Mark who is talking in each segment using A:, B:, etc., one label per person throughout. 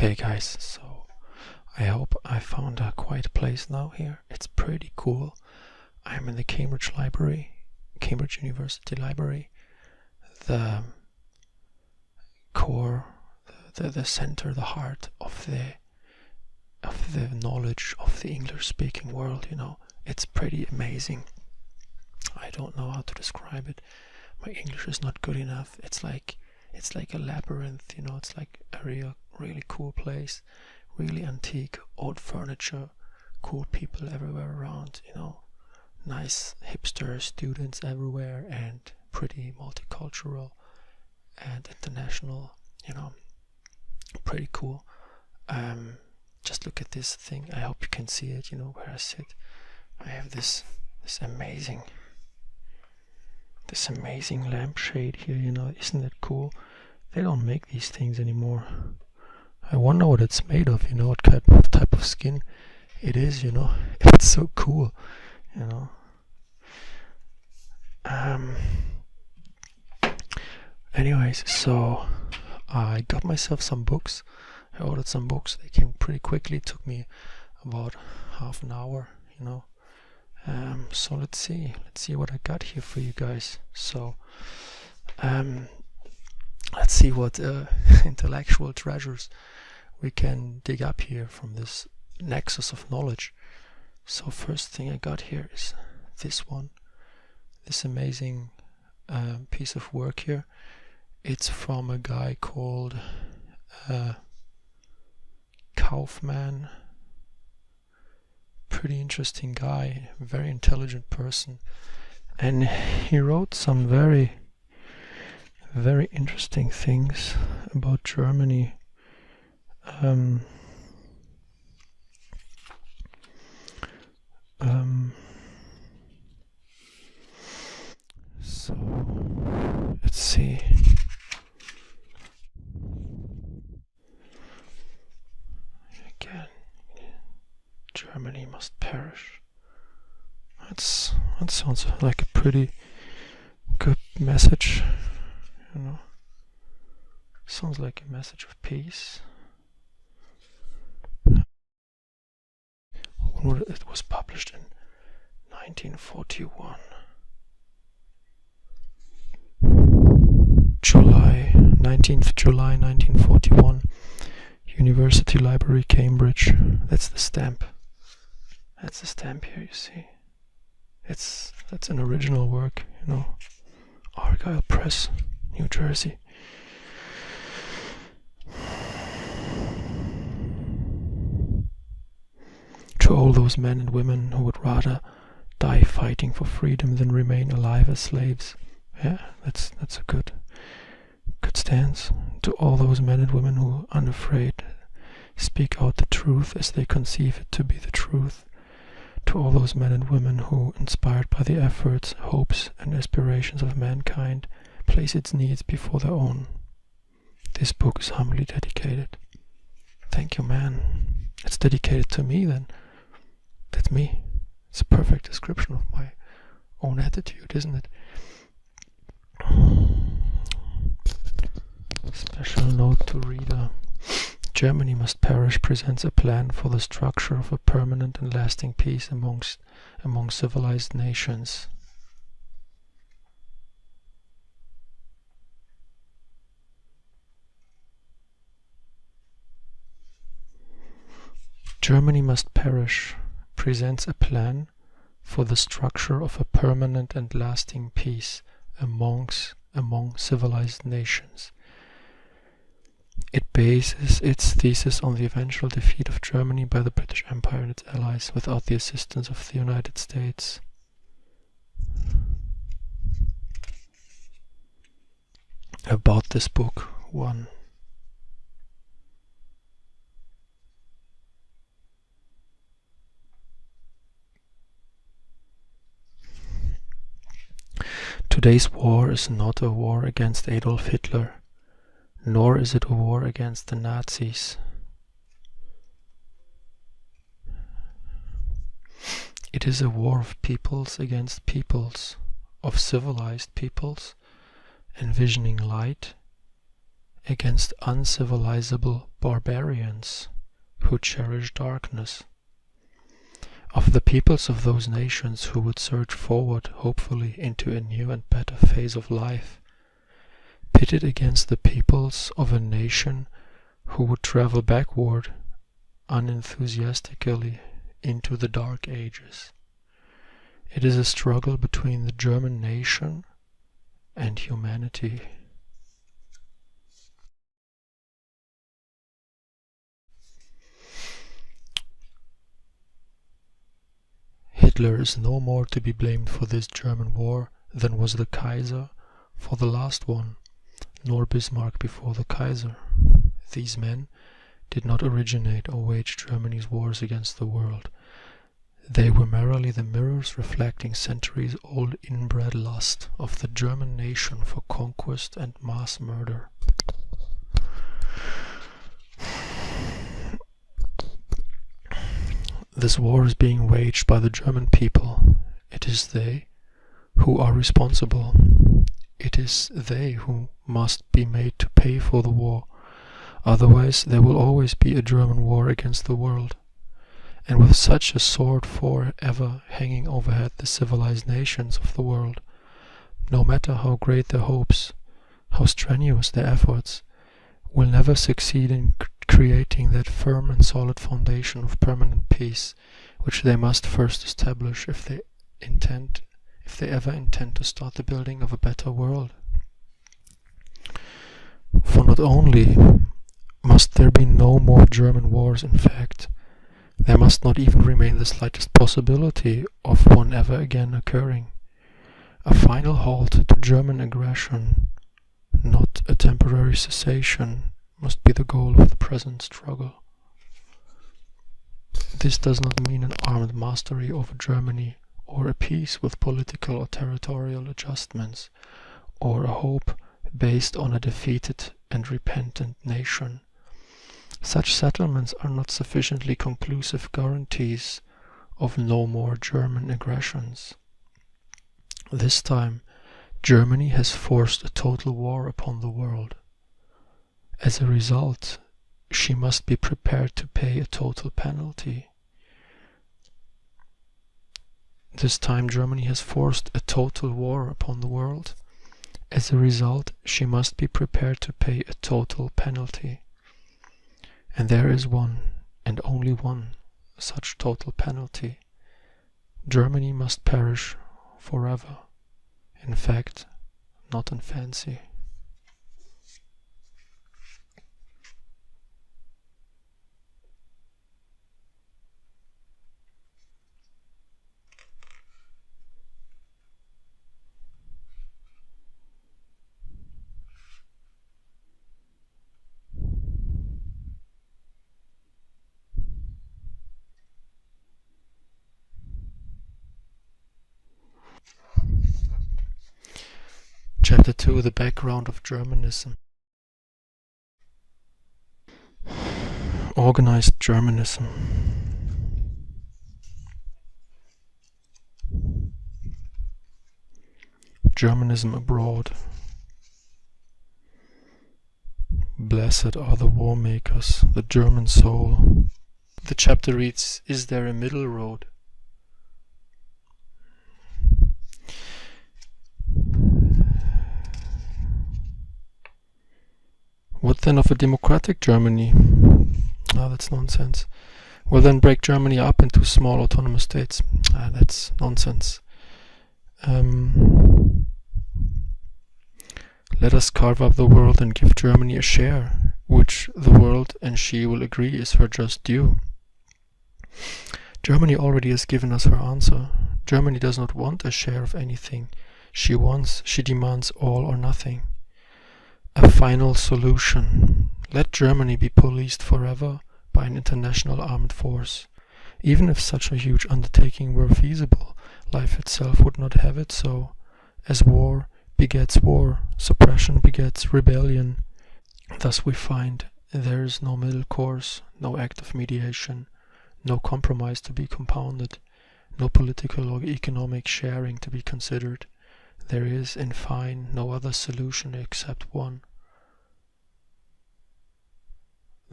A: Okay guys, so I hope I found a quiet place now here. It's pretty cool. I'm in the Cambridge University Library. The core, the center, the heart of the knowledge of the English speaking world, It's pretty amazing. I don't know how to describe it. My English is not good enough. It's like a labyrinth, It's like a really cool place, really antique, old furniture, cool people everywhere around, Nice hipster students everywhere, and pretty multicultural and international, Pretty cool. Just look at this thing. I hope you can see it, where I sit. I have this amazing lampshade here, Isn't it cool? They don't make these things anymore. I wonder what it's made of, what type of skin it is, It's so cool, Anyways, so I got myself some books. I ordered some books. They came pretty quickly. It took me about half an hour, So let's see what I got here for you guys. So let's see what intellectual treasures we can dig up here from this nexus of knowledge. So first thing I got here is this one, this amazing piece of work here. It's from a guy called Kaufmann. Pretty interesting guy, very intelligent person, and he wrote some very, very interesting things about Germany. So let's see. Again, Germany must perish. That sounds like a pretty good message, Sounds like a message of peace. It was published in 1941. 19th July 1941. University Library, Cambridge. That's the stamp. That's the stamp here, you see. That's an original work, Argyle Press, New Jersey. To all those men and women who would rather die fighting for freedom than remain alive as slaves. Yeah, that's a good stance. To all those men and women who, unafraid, speak out the truth as they conceive it to be the truth. To all those men and women who, inspired by the efforts, hopes, and aspirations of mankind, place its needs before their own. This book is humbly dedicated. Thank you, man. It's dedicated to me, then. That's me. It's a perfect description of my own attitude, isn't it? Special note to reader. Germany Must Perish presents a plan for the structure of a permanent and lasting peace among civilized nations. Germany Must Perish presents a plan for the structure of a permanent and lasting peace among civilized nations. It bases its thesis on the eventual defeat of Germany by the British Empire and its allies without the assistance of the United States. About this book, 1. Today's war is not a war against Adolf Hitler, nor is it a war against the Nazis. It is a war of peoples against peoples, of civilized peoples, envisioning light against uncivilizable barbarians who cherish darkness, of the peoples of those nations who would surge forward, hopefully, into a new and better phase of life, pitted against the peoples of a nation who would travel backward, unenthusiastically, into the Dark Ages. It is a struggle between the German nation and humanity. Hitler is no more to be blamed for this German war than was the Kaiser for the last one, nor Bismarck before the Kaiser. These men did not originate or wage Germany's wars against the world. They were merely the mirrors reflecting centuries-old inbred lust of the German nation for conquest and mass murder. This war is being waged by the German people. It is they who are responsible. It is they who must be made to pay for the war. Otherwise, there will always be a German war against the world. And with such a sword forever hanging overhead the civilized nations of the world, no matter how great their hopes, how strenuous their efforts, will never succeed in creating that firm and solid foundation of permanent peace, which they must first establish if they ever intend to start the building of a better world. For not only must there be no more German wars, in fact, there must not even remain the slightest possibility of one ever again occurring. A final halt to German aggression, not a temporary cessation, must be the goal of the present struggle. This does not mean an armed mastery over Germany, or a peace with political or territorial adjustments, or a hope based on a defeated and repentant nation. Such settlements are not sufficiently conclusive guarantees of no more German aggressions. This time, Germany has forced a total war upon the world. As a result, she must be prepared to pay a total penalty. This time Germany has forced a total war upon the world. As a result, she must be prepared to pay a total penalty. And there is one, and only one, such total penalty. Germany must perish forever. In fact, not in fancy. Chapter 2: The Background of Germanism. Organized Germanism. Germanism abroad. Blessed are the war makers, the German soul. The chapter reads, is there a middle road? What then of a democratic Germany? Ah, that's nonsense. Well, then break Germany up into small autonomous states. Ah, that's nonsense. Let us carve up the world and give Germany a share, which the world and she will agree is her just due. Germany already has given us her answer. Germany does not want a share of anything. She demands all or nothing. A final solution. Let Germany be policed forever by an international armed force. Even if such a huge undertaking were feasible, life itself would not have it so. As war begets war, suppression begets rebellion. Thus we find there is no middle course, no act of mediation, no compromise to be compounded, no political or economic sharing to be considered. There is, in fine, no other solution except one.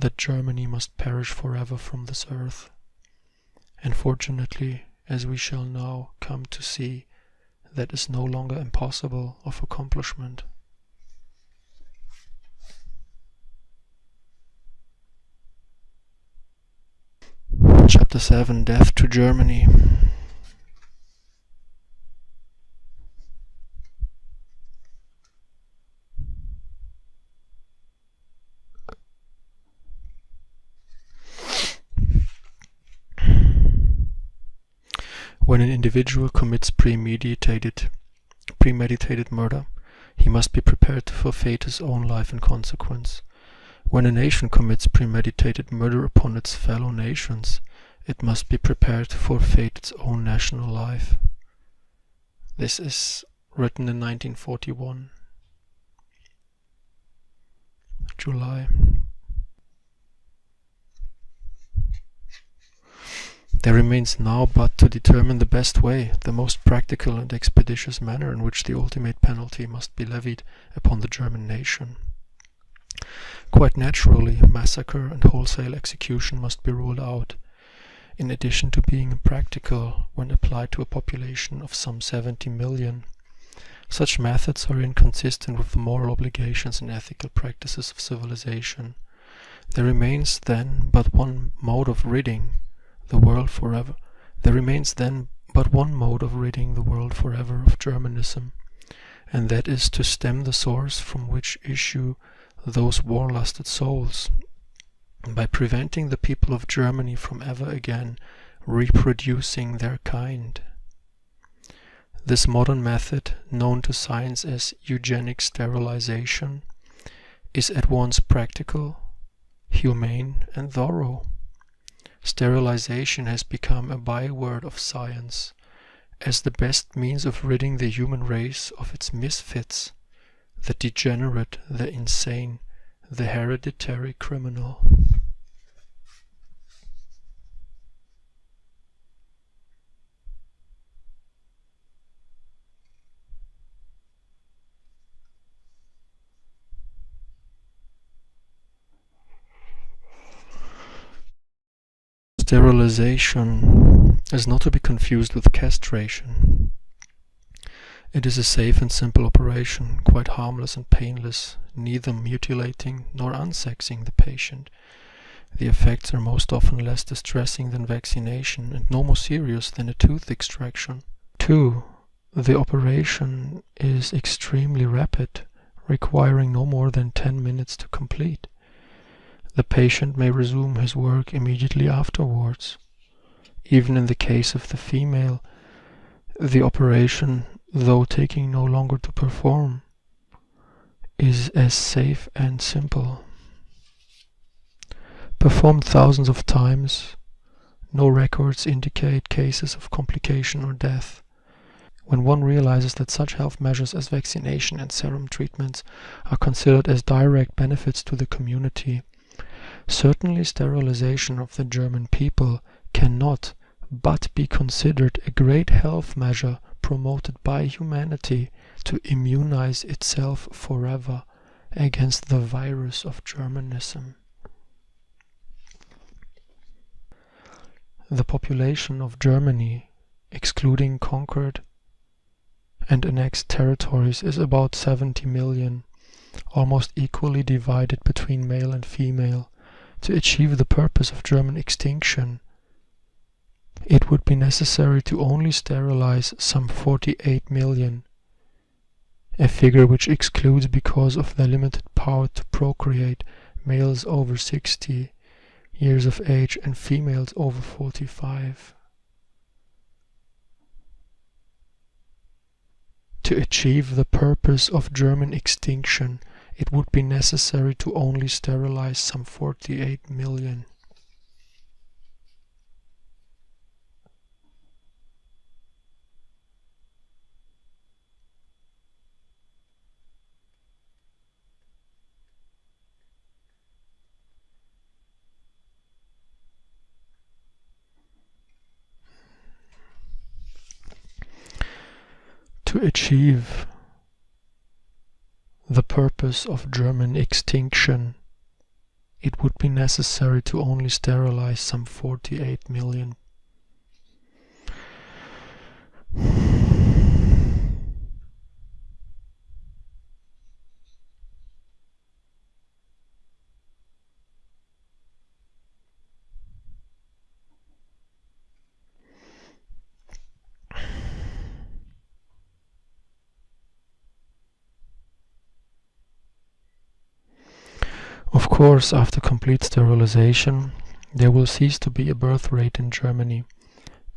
A: that Germany must perish forever from this earth. And fortunately, as we shall now come to see, that is no longer impossible of accomplishment. Chapter 7: Death to Germany. When an individual commits premeditated murder, he must be prepared to forfeit his own life in consequence. When a nation commits premeditated murder upon its fellow nations, it must be prepared to forfeit its own national life. This is written in 1941, July. There remains now but to determine the best way, the most practical and expeditious manner in which the ultimate penalty must be levied upon the German nation. Quite naturally, massacre and wholesale execution must be ruled out, in addition to being impractical when applied to a population of some 70 million. Such methods are inconsistent with the moral obligations and ethical practices of civilization. There remains then but one mode of ridding the world forever. There remains then but one mode of ridding the world forever of Germanism, and that is to stem the source from which issue those war-lusted souls, by preventing the people of Germany from ever again reproducing their kind. This modern method, known to science as eugenic sterilization, is at once practical, humane, and thorough. Sterilization has become a byword of science, as the best means of ridding the human race of its misfits, the degenerate, the insane, the hereditary criminal. Sterilization is not to be confused with castration. It is a safe and simple operation, quite harmless and painless, neither mutilating nor unsexing the patient. The effects are most often less distressing than vaccination and no more serious than a tooth extraction. 2. The operation is extremely rapid, requiring no more than 10 minutes to complete. The patient may resume his work immediately afterwards. Even in the case of the female, the operation, though taking no longer to perform, is as safe and simple. Performed thousands of times, no records indicate cases of complication or death. When one realizes that such health measures as vaccination and serum treatments are considered as direct benefits to the community, certainly sterilization of the German people cannot but be considered a great health measure promoted by humanity to immunize itself forever against the virus of Germanism. The population of Germany, excluding conquered and annexed territories, is about 70 million, almost equally divided between male and female. To achieve the purpose of German extinction, it would be necessary to only sterilize some 48 million, a figure which excludes, because of their limited power to procreate, males over 60 years of age and females over 45. To achieve the purpose of German extinction, it would be necessary to only sterilize some 48 million. To achieve the purpose of German extinction, it would be necessary to only sterilize some 48 million. Of course, after complete sterilization, there will cease to be a birth rate in Germany.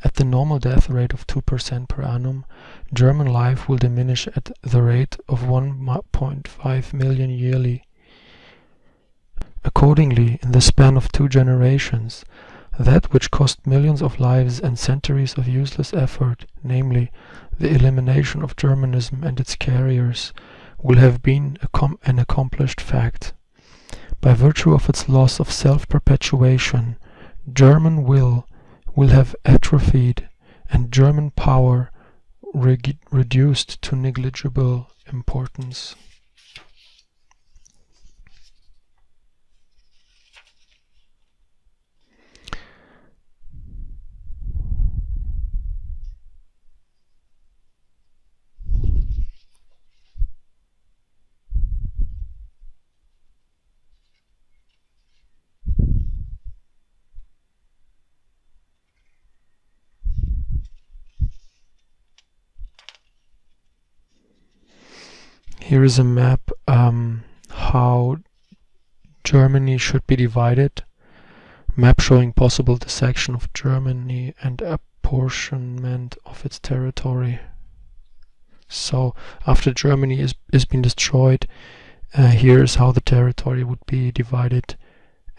A: At the normal death rate of 2% per annum, German life will diminish at the rate of 1.5 million yearly. Accordingly, in the span of 2 generations, that which cost millions of lives and centuries of useless effort, namely the elimination of Germanism and its carriers, will have been an accomplished fact. By virtue of its loss of self-perpetuation, German will have atrophied and German power reduced to negligible importance. Here is a map how Germany should be divided. Map showing possible dissection of Germany and apportionment of its territory. So after Germany is been destroyed, here is how the territory would be divided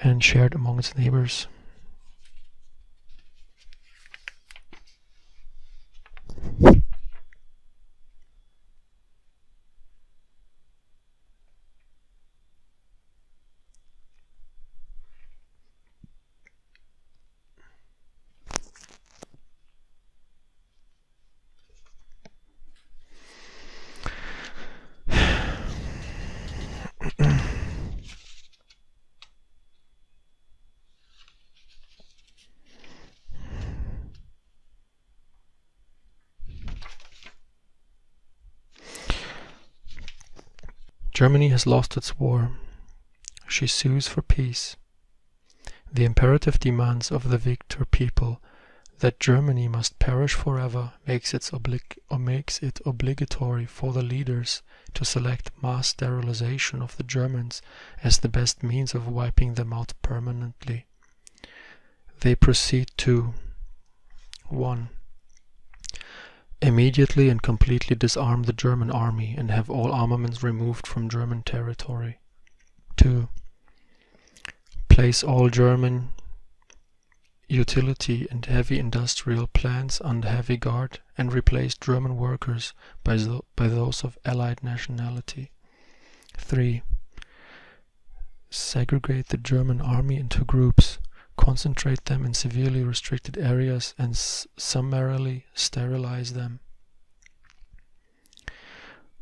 A: and shared among its neighbors. Germany has lost its war. She sues for peace. The imperative demands of the victor people that Germany must perish forever makes it obligatory for the leaders to select mass sterilization of the Germans as the best means of wiping them out permanently. They proceed to 1. Immediately and completely disarm the German army and have all armaments removed from German territory. 2. Place all German utility and heavy industrial plants under heavy guard and replace German workers by those of Allied nationality. 3. Segregate the German army into groups, concentrate them in severely restricted areas and summarily sterilize them.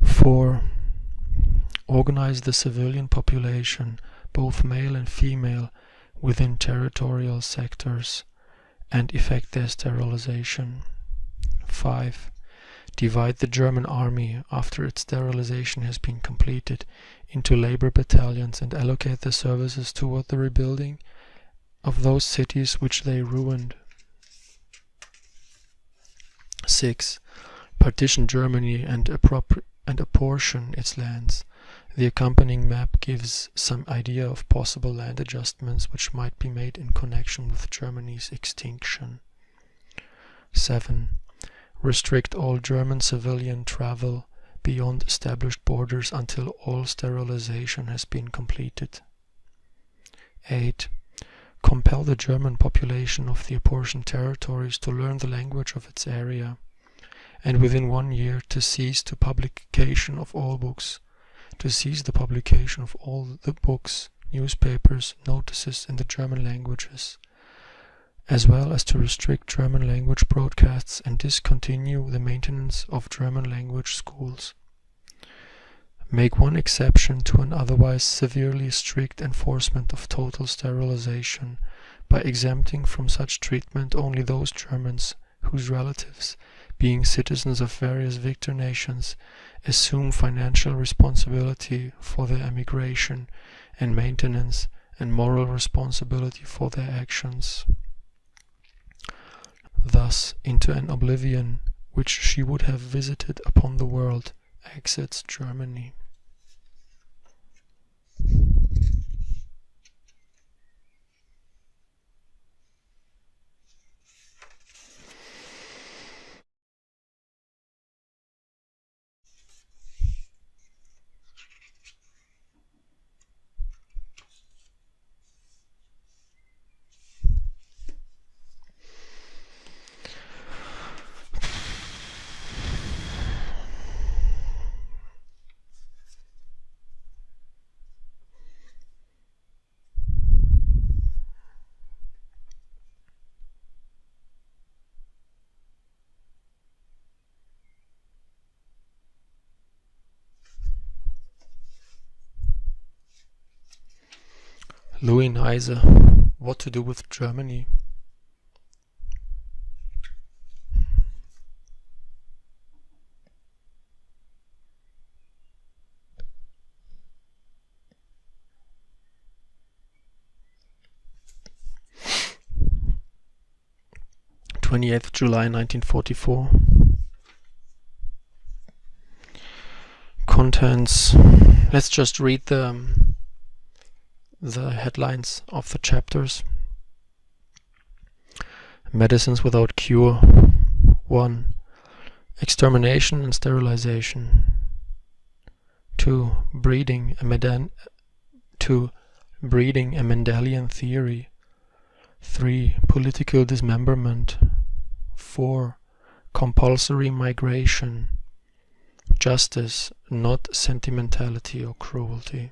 A: 4. Organize the civilian population, both male and female, within territorial sectors and effect their sterilization. 5. Divide the German army after its sterilization has been completed into labor battalions and allocate the services toward the rebuilding of those cities which they ruined. 6. Partition Germany and apportion its lands. The accompanying map gives some idea of possible land adjustments which might be made in connection with Germany's extinction. 7. Restrict all German civilian travel beyond established borders until all sterilization has been completed. 8. Compel the German population of the apportioned territories to learn the language of its area, and within 1 year to cease the publication of all books, newspapers, notices in the German languages, as well as to restrict German language broadcasts and discontinue the maintenance of German language schools. make one exception to an otherwise severely strict enforcement of total sterilization by exempting from such treatment only those Germans whose relatives, being citizens of various victor nations, assume financial responsibility for their emigration and maintenance and moral responsibility for their actions. Thus, into an oblivion which she would have visited upon the world, exits Germany. Louis Neise, What to Do with Germany? July 1944. Contents. Let's just read the headlines of the chapters. Medicines without cure. 1. Extermination and sterilization. 2. Breeding a Mendelian theory. 3. Political dismemberment. 4. Compulsory migration. Justice, not sentimentality or cruelty.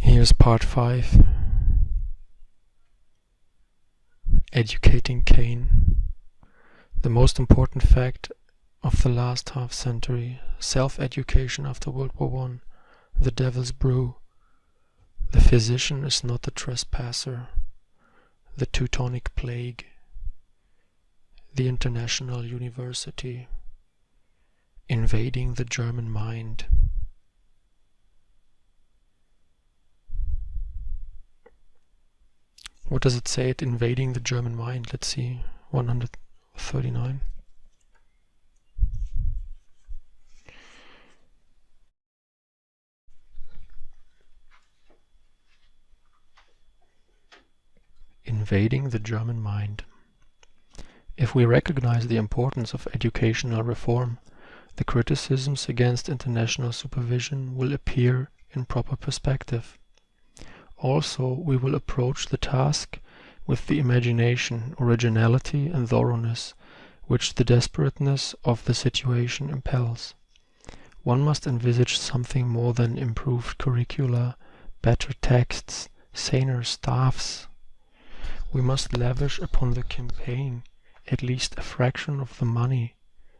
A: Here's part 5. Educating Cain. The most important fact of the last half-century. Self-education after World War I. The devil's brew. The physician is not the trespasser. The Teutonic plague. The International University. Invading the German mind. What does it say at invading the German mind? Let's see. 139. Invading the German mind. If we recognize the importance of educational reform, the criticisms against international supervision will appear in proper perspective. Also, we will approach the task with the imagination, originality and thoroughness which the desperateness of the situation impels. One must envisage something more than improved curricula, better texts, saner staffs. We must lavish upon the campaign at least a fraction of the money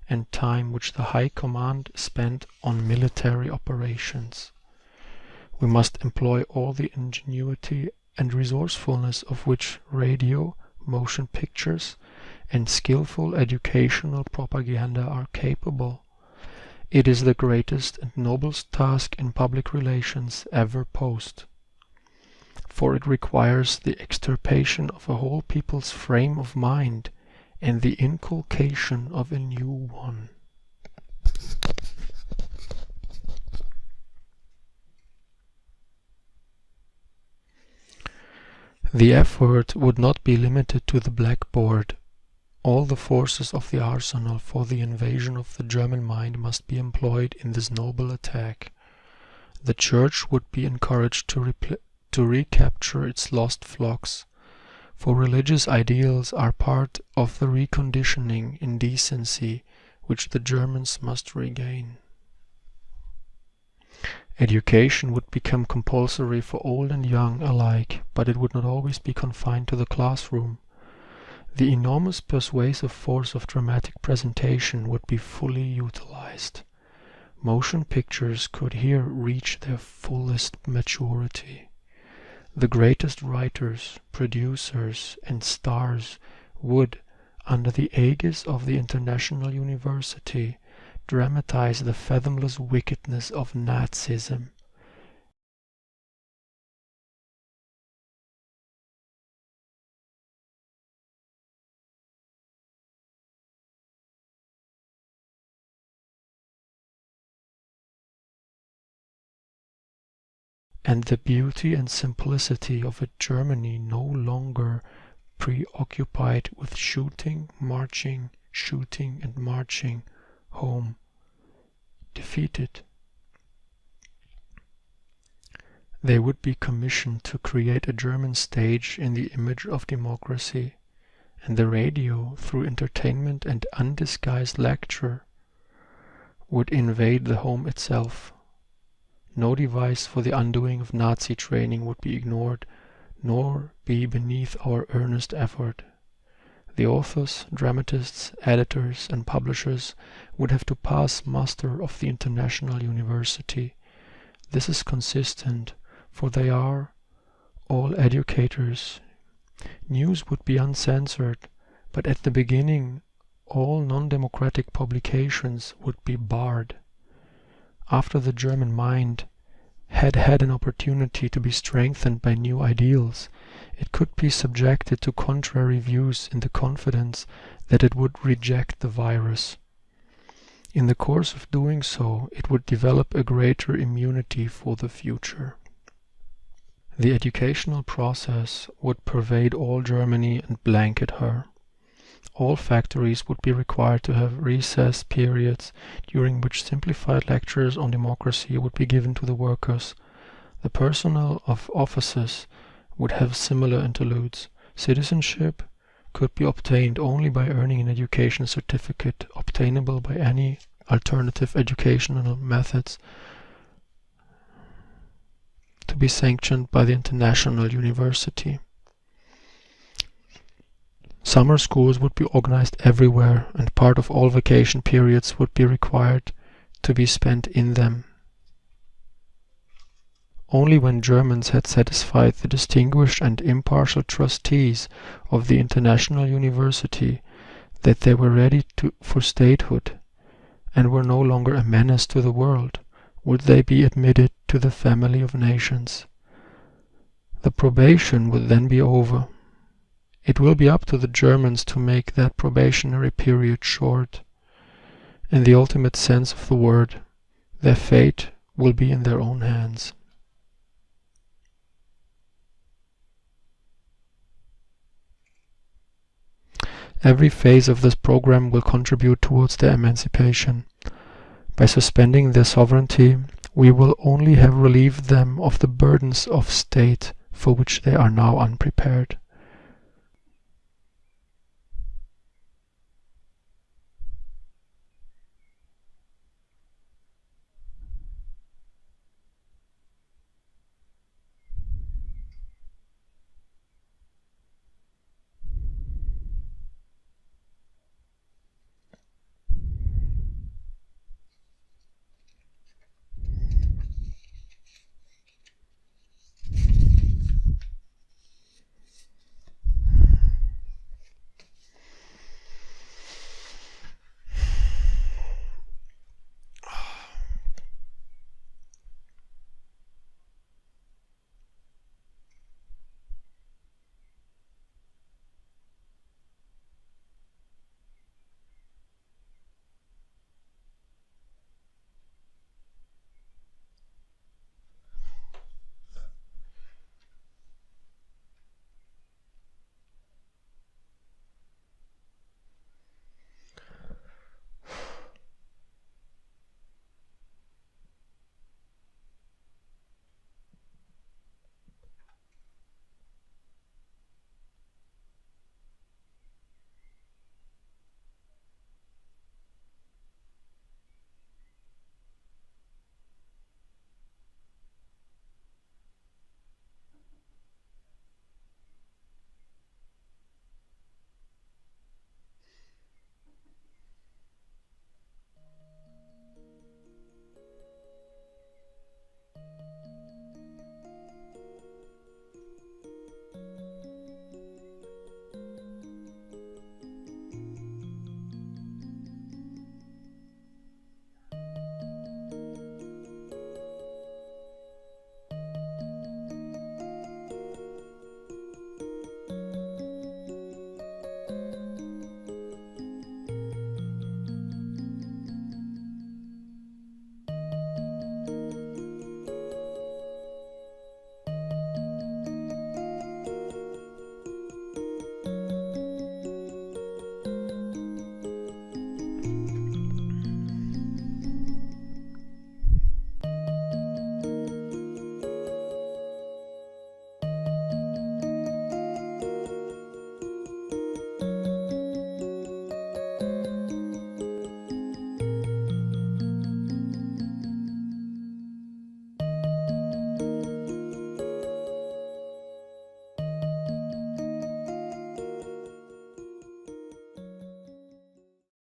A: and time which the High Command spent on military operations. We must employ all the ingenuity and resourcefulness of which radio, motion pictures, and skillful educational propaganda are capable. It is the greatest and noblest task in public relations ever posed, for it requires the extirpation of a whole people's frame of mind and the inculcation of a new one. The effort would not be limited to the blackboard All the forces of the arsenal for the invasion of the German mind must be employed in this noble attack. The Church would be encouraged to recapture its lost flocks, for religious ideals are part of the reconditioning in decency which the Germans must regain. Education would become compulsory for old and young alike, but it would not always be confined to the classroom. The enormous persuasive force of dramatic presentation would be fully utilized. Motion pictures could here reach their fullest maturity. The greatest writers, producers, and stars would, under the aegis of the International University, dramatize the fathomless wickedness of Nazism. And the beauty and simplicity of a Germany no longer preoccupied with shooting, marching, shooting and marching home, defeated. They would be commissioned to create a German stage in the image of democracy, and the radio, through entertainment and undisguised lecture, would invade the home itself. No device for the undoing of Nazi training would be ignored, nor be beneath our earnest effort. The authors, dramatists, editors, and publishers would have to pass muster of the International University. This is consistent, for they are all educators. News would be uncensored, but at the beginning all non-democratic publications would be barred. After the German mind had had an opportunity to be strengthened by new ideals, it could be subjected to contrary views in the confidence that it would reject the virus. In the course of doing so, it would develop a greater immunity for the future. The educational process would pervade all Germany and blanket her. All factories would be required to have recess periods during which simplified lectures on democracy would be given to the workers. The personnel of offices would have similar interludes. Citizenship could be obtained only by earning an education certificate obtainable by any alternative educational methods to be sanctioned by the International University. Summer schools would be organized everywhere, and part of all vacation periods would be required to be spent in them. Only when Germans had satisfied the distinguished and impartial trustees of the International University that they were ready for statehood and were no longer a menace to the world, would they be admitted to the family of nations. The probation would then be over. It will be up to the Germans to make that probationary period short. In the ultimate sense of the word, their fate will be in their own hands. Every phase of this program will contribute towards their emancipation. By suspending their sovereignty, we will only have relieved them of the burdens of state for which they are now unprepared.